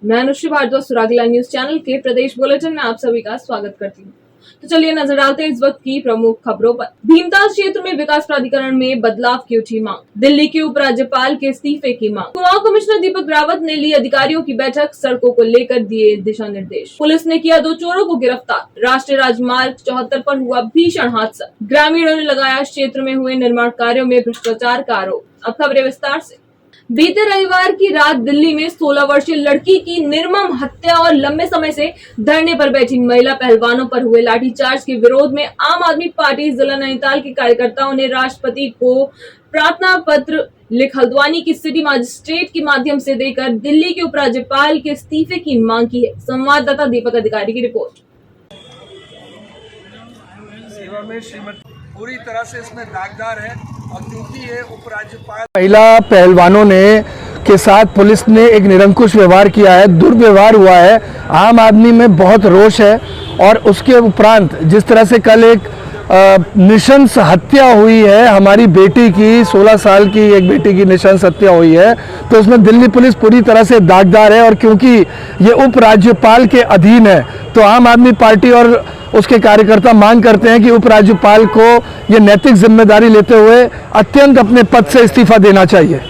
मैं Anushree Bhardwaj सुरागला news channel के प्रदेश bulletin में आप सभी का स्वागत करती हूँ। तो चलिए नजर डालते हैं इस वक्त की प्रमुख खबरों पर। भीमताल क्षेत्र में विकास प्राधिकरण में बदलाव की उठी मांग, दिल्ली के उपराज्यपाल के इस्तीफे की मांग। कुमाऊं कमिश्नर दीपक रावत ने ली अधिकारियों की बैठक, सड़कों को लेकर दिए दिशा निर्देश। पुलिस ने किया 2 चोरों को गिरफ्तार। राष्ट्रीय राजमार्ग 74 पर हुआ भीषण हादसा, ग्रामीणों ने लगाया क्षेत्र में हुए निर्माण कार्यों में भ्रष्टाचार का आरोप। अब खबरें विस्तार से। बीते रविवार की रात दिल्ली में 16 वर्षीय लड़की की निर्मम हत्या और लंबे समय से धरने पर बैठी महिला पहलवानों पर हुए लाठीचार्ज के विरोध में आम आदमी पार्टी जिला नैनीताल के कार्यकर्ताओं ने राष्ट्रपति को प्रार्थना पत्र लिख हल्द्वानी की सिटी मजिस्ट्रेट के माध्यम से देकर दिल्ली के उपराज्यपाल के इस्तीफे की मांग की है। संवाददाता दीपक अधिकारी की रिपोर्ट। सेवा में श्रीमती पूरी तरह से इसमें दागदार है और क्योंकि ये उपराज्यपाल महिला पहलवानों के साथ पुलिस ने एक निरंकुश व्यवहार किया है, दुर्व्यवहार हुआ है। आम आदमी में बहुत रोष है और उसके उपरांत जिस तरह से कल एक नृशंस हत्या हुई है, हमारी बेटी की 16 साल की एक बेटी की नृशंस हत्या हुई है, तो उसमें दिल्ली पुलिस पूरी तरह से दागदार है। और क्योंकि ये उपराज्यपाल के अधीन है तो आम आदमी पार्टी और उसके कार्यकर्ता मांग करते हैं कि उपराज्यपाल को ये नैतिक जिम्मेदारी लेते हुए अत्यंत अपने पद से इस्तीफा देना चाहिए।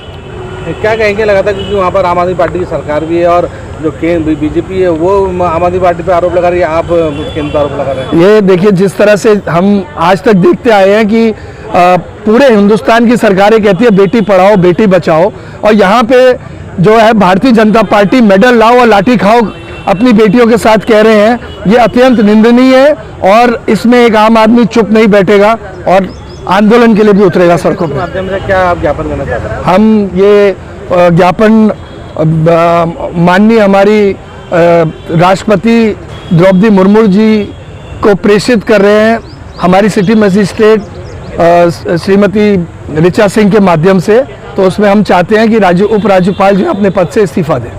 क्या कहेंगे? लगातार क्योंकि वहाँ पर आम आदमी पार्टी की सरकार भी है और जो बीजेपी है वो आम आदमी पार्टी पे आरोप लगा रही है, आप केंद्र पर आरोप लगा रहे हैं। ये देखिए, जिस तरह से हम आज तक देखते आए हैं कि पूरे हिंदुस्तान की सरकारें कहती है बेटी पढ़ाओ बेटी बचाओ, और यहाँ पे जो है भारतीय जनता पार्टी मेडल लाओ और लाठी खाओ अपनी बेटियों के साथ कह रहे हैं, ये अत्यंत निंदनीय है और इसमें एक आम आदमी चुप नहीं बैठेगा और आंदोलन के लिए भी उतरेगा सड़कों पर। माध्यम से क्या आप ज्ञापन करना चाहते हैं? हम ये ज्ञापन माननीय हमारी राष्ट्रपति द्रौपदी मुर्मू जी को प्रेषित कर रहे हैं, हमारी सिटी मजिस्ट्रेट श्रीमती ऋचा सिंह के माध्यम से। तो उसमें हम चाहते हैं कि उपराज्यपाल जो अपने पद से इस्तीफा दें।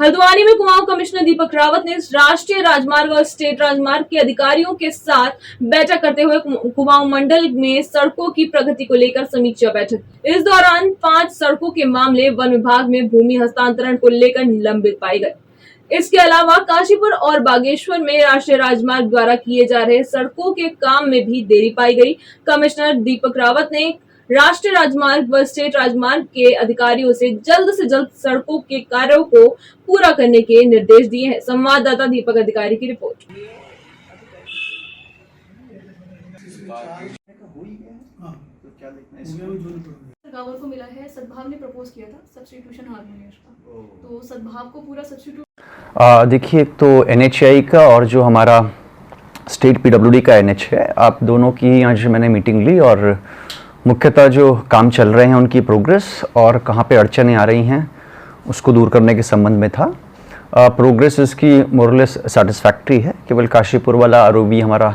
हल्द्वानी में कुमाऊं कमिश्नर दीपक रावत ने राष्ट्रीय राजमार्ग और स्टेट राजमार्ग के अधिकारियों के साथ बैठक करते हुए कुमाऊं मंडल में सड़कों की प्रगति को लेकर समीक्षा बैठक। इस दौरान 5 सड़कों के मामले वन विभाग में भूमि हस्तांतरण को लेकर लंबित पाए गए। इसके अलावा काशीपुर और बागेश्वर में राष्ट्रीय राजमार्ग द्वारा किए जा रहे सड़कों के काम में भी देरी पाई गई। कमिश्नर दीपक रावत ने राष्ट्रीय राजमार्ग व स्टेट राजमार्ग के अधिकारियों से जल्द सड़कों के कार्यों को पूरा करने के निर्देश दिए हैं। संवाददाता दीपक अधिकारी की रिपोर्ट। गावर को मिला है, सद्भाव ने प्रपोज किया था सब्स्टिट्यूशन हार्मोनियस का, तो सद्भाव को पूरा सब्स्टिट्यूट। देखिए, एक तो NHAI का और जो हमारा स्टेट PWD का NH है, आप दोनों की आज मैंने मीटिंग ली और मुख्यतः जो काम चल रहे हैं उनकी प्रोग्रेस और कहाँ पे अड़चनें आ रही हैं उसको दूर करने के संबंध में था। प्रोग्रेस इसकी मोरलेस सेटिस्फैक्ट्री है। केवल काशीपुर वाला ROB हमारा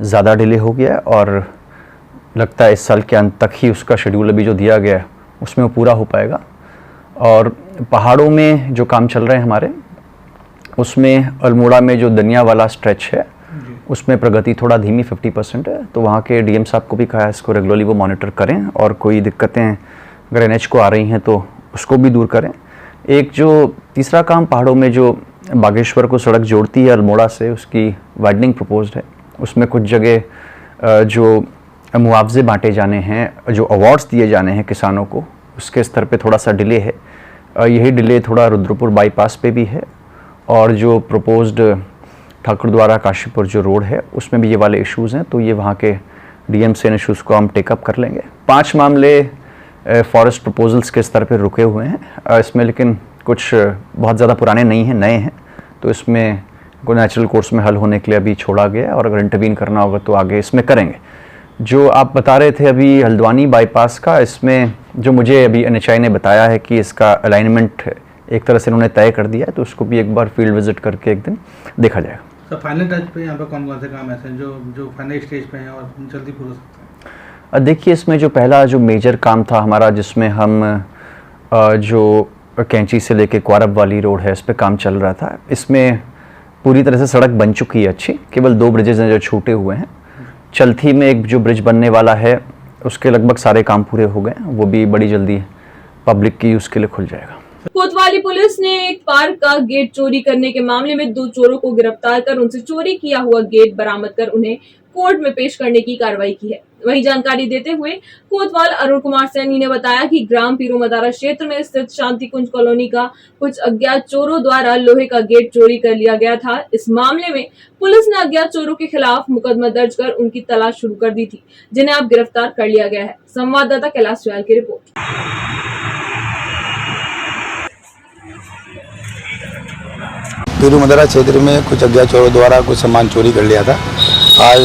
ज़्यादा डिले हो गया है और लगता है इस साल के अंत तक ही उसका शेड्यूल अभी जो दिया गया है उसमें वो पूरा हो पाएगा। और पहाड़ों में जो काम चल रहे हैं हमारे, उसमें अल्मोड़ा में जो दनिया वाला स्ट्रेच है उसमें प्रगति थोड़ा धीमी 50% है। तो वहाँ के DM साहब को भी कहा है इसको रेगुलरली वो मॉनिटर करें और कोई दिक्कतें अगर NH को आ रही हैं तो उसको भी दूर करें। एक जो तीसरा काम पहाड़ों में जो बागेश्वर को सड़क जोड़ती है अल्मोड़ा से, उसकी वाइडनिंग प्रपोज्ड है। उसमें कुछ जगह जो मुआवजे बांटे जाने हैं, जो अवार्ड्स दिए जाने हैं किसानों को, उसके स्तर पे थोड़ा सा डिले है। यही डिले थोड़ा रुद्रपुर बाईपास पे भी है और जो प्रपोज्ड ठाकुरद्वारा काशीपुर जो रोड है उसमें भी ये वाले इश्यूज़ हैं, तो ये वहाँ के डीएम से इन इश्यूज़ को हम टेकअप कर लेंगे। 5 मामले फॉरेस्ट प्रपोजल्स के स्तर पर रुके हुए हैं इसमें, लेकिन कुछ बहुत ज़्यादा पुराने नहीं हैं, नए हैं, तो इसमें को नेचुरल कोर्स में हल होने के लिए अभी छोड़ा गया है और अगर इंटरवीन करना होगा तो आगे इसमें करेंगे। जो आप बता रहे थे अभी हल्द्वानी बाईपास का, इसमें जो मुझे अभी NHAI ने बताया है कि इसका अलाइनमेंट एक तरह से उन्होंने तय कर दिया है, तो उसको भी एक बार फील्ड विजिट करके एक दिन देखा जाएगा। सर फाइनल टच पे यहाँ पे कौन कौन से काम ऐसे हैं जो फाइनल स्टेज पे हैं और जल्दी पूरा हो सकते हैं? देखिए, इसमें जो पहला जो मेजर काम था हमारा, जिसमें हम जो कैंची से लेके क्वारब वाली रोड है इस पर काम चल रहा था, इसमें पूरी तरह से सड़क बन चुकी है अच्छी, केवल 2 ब्रिजेज हैं जो छूटे हुए हैं। चलथी में एक जो ब्रिज बनने वाला है उसके लगभग सारे काम पूरे हो गए, वो भी बड़ी जल्दी पब्लिक की यूज के लिए खुल जाएगा। कोतवाली पुलिस ने एक पार्क का गेट चोरी करने के मामले में 2 चोरों को गिरफ्तार कर उनसे चोरी किया हुआ गेट बरामद कर उन्हें कोर्ट में पेश करने की कार्रवाई की है। वही जानकारी देते हुए कोतवाल अरुण कुमार सैनी ने बताया कि ग्राम पीरो मदारा क्षेत्र में स्थित शांति कुंज कॉलोनी का कुछ अज्ञात चोरों द्वारा लोहे का गेट चोरी कर लिया गया था। इस मामले में पुलिस ने अज्ञात चोरों के खिलाफ मुकदमा दर्ज कर उनकी तलाश शुरू कर दी थी, जिन्हें अब गिरफ्तार कर लिया गया है। संवाददाता कैलाश चौहान की रिपोर्ट। पीरू मदारा क्षेत्र में कुछ अज्ञात चोरों द्वारा कुछ सामान चोरी कर लिया था। आज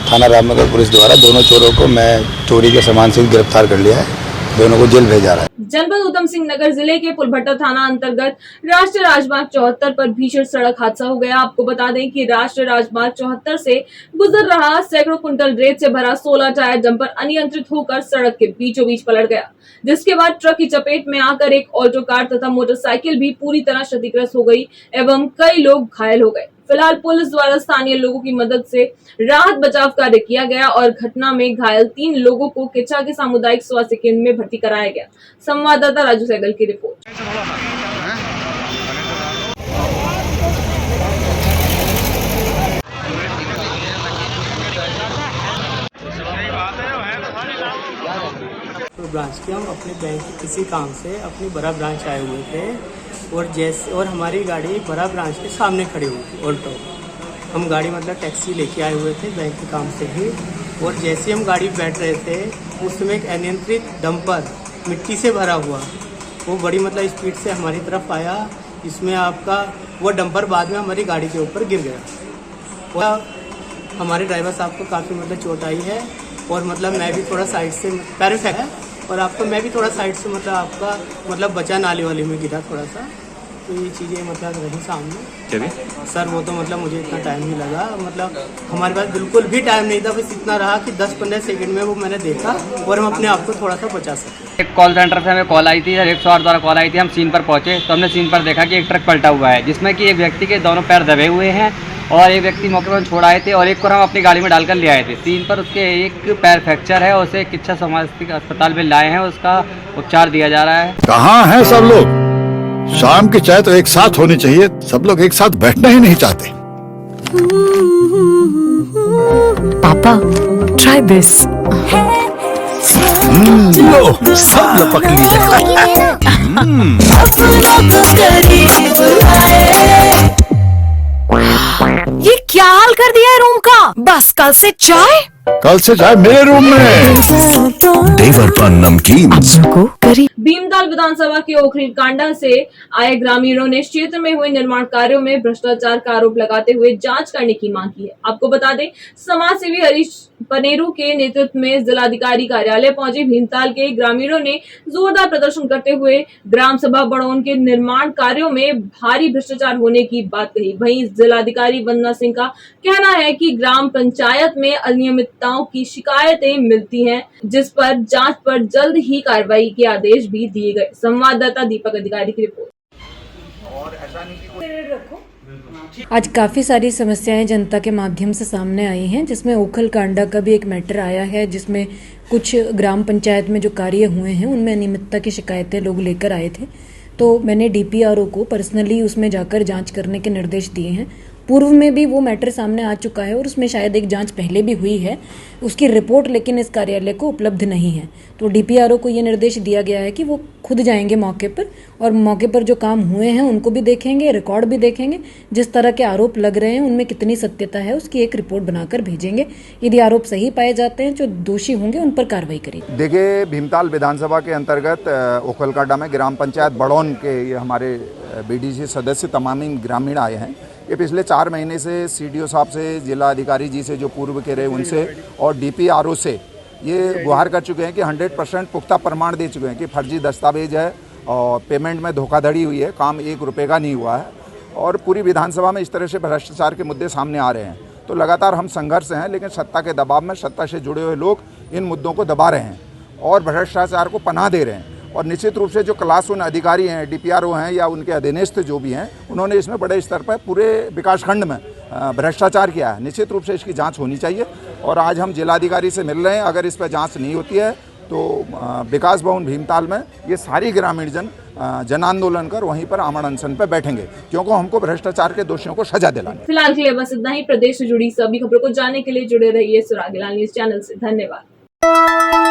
थाना रामनगर पुलिस द्वारा दोनों चोरों को मैं चोरी के सामान से गिरफ्तार कर लिया है, दोनों को जेल भेजा रहा है। जनपद उधम सिंह नगर जिले के पुलभट्टा थाना अंतर्गत राष्ट्रीय राजमार्ग 74 पर भीषण सड़क हादसा हो गया। आपको बता दें कि राष्ट्रीय राजमार्ग 74 से गुजर रहा सैकड़ों कुंटल रेत से भरा 16 टायर जंपर अनियंत्रित होकर सड़क के बीचों बीच पलट गया, जिसके बाद ट्रक की चपेट में आकर एक ऑटो कार तथा मोटरसाइकिल भी पूरी तरह क्षतिग्रस्त हो गई एवं कई लोग घायल हो गए। फिलहाल पुलिस द्वारा स्थानीय लोगों की मदद से राहत बचाव कार्य किया गया और घटना में घायल 3 लोगों को किच्छा के सामुदायिक स्वास्थ्य केंद्र में भर्ती कराया गया। संवाददाता राजू सहगल की रिपोर्ट। तो ब्रांच के हम अपने बैंक के किसी काम से अपनी बड़ा ब्रांच आए हुए थे और हमारी गाड़ी बड़ा ब्रांच के सामने खड़ी हुई थी ऑल्टो। हम गाड़ी मतलब टैक्सी लेके आए हुए थे बैंक के काम से ही, और जैसे हम गाड़ी बैठ रहे थे उसमें एक अनियंत्रित डंपर मिट्टी से भरा हुआ वो बड़ी मतलब स्पीड से हमारी तरफ आया, जिसमें आपका वो डंपर बाद में हमारी गाड़ी के ऊपर गिर गया और हमारे ड्राइवर साहब को काफ़ी मतलब चोट आई है और मतलब मैं भी थोड़ा साइड से पैर है और आपको मैं भी थोड़ा साइड से मतलब आपका मतलब बचा नाली वाली में गिरा थोड़ा सा, तो ये चीज़ें मतलब रही सामने। सर वो तो मतलब मुझे इतना टाइम नहीं लगा, मतलब हमारे पास बिल्कुल भी टाइम नहीं था, बस इतना रहा कि 10-15 सेकंड में वो मैंने देखा और हम अपने आप को थोड़ा सा बचा सके। एक कॉल सेंटर से हमें कॉल आई थी, 108 द्वारा कॉल आई थी। हम सीन पर पहुंचे तो हमने सीन पर देखा कि एक ट्रक पलटा हुआ है जिसमें कि एक व्यक्ति के दोनों पैर दबे हुए हैं और एक व्यक्ति मौके पर छोड़ आए थे और एक को हम अपनी गाड़ी में डालकर ले आए थे। सीन पर उसके एक पैर फ्रैक्चर है, उसे किच्छा समाज अस्पताल में लाए हैं, उसका उपचार दिया जा रहा है। कहाँ हैं सब लोग? शाम की चाय तो एक साथ होनी चाहिए, सब लोग एक साथ बैठना ही नहीं चाहते। पापा ट्राई दिस। लो सब लपक लिए। ये क्या हाल कर दिया है रूम का? बस कल से चाय मेरे रूम में। देवर पान नमकीन को करी। भीमताल विधानसभा के ओखरी कांडा से आए ग्रामीणों ने क्षेत्र में हुए निर्माण कार्यों में भ्रष्टाचार का आरोप लगाते हुए जांच करने की मांग की है। आपको बता दें, समाज सेवी हरीश पनेरू के नेतृत्व में जिलाधिकारी कार्यालय पहुंचे भीमताल के ग्रामीणों ने जोरदार प्रदर्शन करते हुए ग्राम सभा बड़ौन के निर्माण कार्यों में भारी भ्रष्टाचार होने की बात कही। वहीं जिलाधिकारी वंदना सिंह का कहना है कि ग्राम पंचायत में अनियमितताओं की शिकायतें मिलती हैं, जिस पर जांच पर जल्द ही कार्रवाई के आदेश भी दिए गए। संवाददाता दीपक अधिकारी की रिपोर्ट। आज काफ़ी सारी समस्याएं जनता के माध्यम से सामने आई हैं, जिसमें ओखल कांडा का भी एक मैटर आया है, जिसमें कुछ ग्राम पंचायत में जो कार्य हुए हैं उनमें अनियमितता की शिकायतें लोग लेकर आए थे। तो मैंने डीपीआरओ को पर्सनली उसमें जाकर जांच करने के निर्देश दिए हैं पूर्व में भी वो मैटर सामने आ चुका है और उसमें शायद एक जांच पहले भी हुई है, उसकी रिपोर्ट लेकिन इस कार्यालय को उपलब्ध नहीं है। तो डीपीआरओ को ये निर्देश दिया गया है कि वो खुद जाएंगे मौके पर और मौके पर जो काम हुए हैं उनको भी देखेंगे, रिकॉर्ड भी देखेंगे, जिस तरह के आरोप लग रहे हैं उनमें कितनी सत्यता है उसकी एक रिपोर्ट बनाकर भेजेंगे। यदि आरोप सही पाए जाते हैं, जो दोषी होंगे उन पर कार्रवाई करेगी। देखिए, भीमताल विधानसभा के अंतर्गत ओखलकांडा में ग्राम पंचायत बड़ौन के ये हमारे बीडीसी सदस्य तमामी ग्रामीण आए हैं। ये पिछले 4 महीने से सीडीओ साहब से, जिला अधिकारी जी से जो पूर्व के रहे उनसे और डीपीआरओ से ये गुहार कर चुके हैं कि 100% पुख्ता प्रमाण दे चुके हैं कि फर्जी दस्तावेज है और पेमेंट में धोखाधड़ी हुई है, काम 1 रुपये का नहीं हुआ है और पूरी विधानसभा में इस तरह से भ्रष्टाचार के मुद्दे सामने आ रहे हैं। तो लगातार हम संघर्ष हैं, लेकिन सत्ता के दबाव में सत्ता से जुड़े हुए लोग इन मुद्दों को दबा रहे हैं और भ्रष्टाचार को पनाह दे रहे हैं। और निश्चित रूप से जो क्लास 1 अधिकारी हैं, डीपीआरओ हैं या उनके अधीनस्थ जो भी हैं, उन्होंने इसमें बड़े स्तर पर पूरे विकासखंड में भ्रष्टाचार किया है। निश्चित रूप से इसकी जांच होनी चाहिए और आज हम जिलाधिकारी से मिल रहे हैं। अगर इस पर जांच नहीं होती है तो विकास भवन भीमताल में ये सारी ग्रामीण जन आंदोलन कर वहीं पर आमरण अनशन पर बैठेंगे, क्योंकि हमको भ्रष्टाचार के दोषियों को सजा दिलानी। फिलहाल के लिए बस इतना ही। प्रदेश से जुड़ी सभी खबरों को जानने के लिए जुड़े रहिए सुराग लाल न्यूज चैनल से। धन्यवाद।